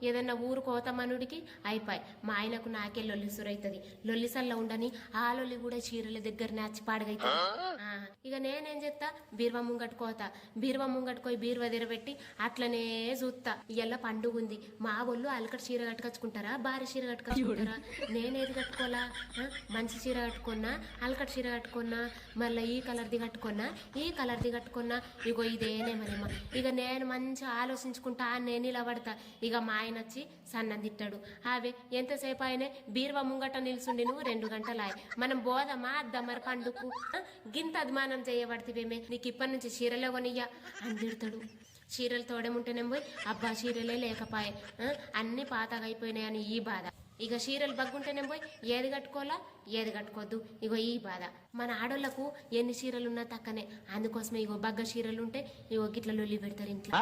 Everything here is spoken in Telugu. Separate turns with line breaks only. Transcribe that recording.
ఏదన్నా ఊరు కోతమనుడికి అయిపోయి మా ఆయనకు నాకే లొల్లి సురైతుంది. లొల్లిసల్లో ఉండని ఆ లొల్లి కూడా చీరల దగ్గర నచ్చి పాడగైతుంది. ఇక నేనేం చేస్తా, బీరువా ముంగట్టుకోత, బీరువా ముంగట్టుకోయి బీరువా తెరబెట్టి అట్లనే చూస్తా. ఇయ్యాల పండుగ ఉంది, మా వాళ్ళు అలకటి చీర కట్టుకొచ్చుకుంటారా భారీ చీర కట్టుకొచ్చుకుంటారా? నేనేది కట్టుకోవాలా? మంచి చీర కట్టుకున్నా, అలకటి చీర కట్టుకున్నా, మళ్ళీ ఈ కలర్ది కట్టుకున్నా, ఈ కలర్ది కట్టుకున్నా, ఇగో ఇదేనేమనేమో. ఇక నేను మంచిగా ఆలోచించుకుంటా, నేను ఇలా పడతా. ఇక మా ఆయన వచ్చి సన్నం తిట్టాడు. అవే ఎంతసేపు ఆయనే బీరువా ముంగట నిల్చుండి నువ్వు 2 గంటలాయ, మనం బోధమా అద్దమ్మరి పండుకు గింత అభిమానం చేయబడితేవేమే, నీకు ఇప్పటి నుంచి చీరలే కొనియ్యా అని తిడతాడు. చీరలు తోడేముంటేనే పోయి అబ్బా చీరలే లేకపాయే, అన్ని పాతగా అయిపోయినాయని ఈ బాధ. ఇక చీరలు బగ్గుంటేనే పోయి ఏది కట్టుకోవాలా ఏది కట్టుకోవద్దు, ఇగో ఈ బాధ. మన ఆడోళ్లకు ఎన్ని చీరలున్నా తక్కనే, అందుకోసమే ఇగో బగ్గ చీరలు ఉంటే ఇగో గిట్ల లొల్లి పెడతారు ఇంట్లో.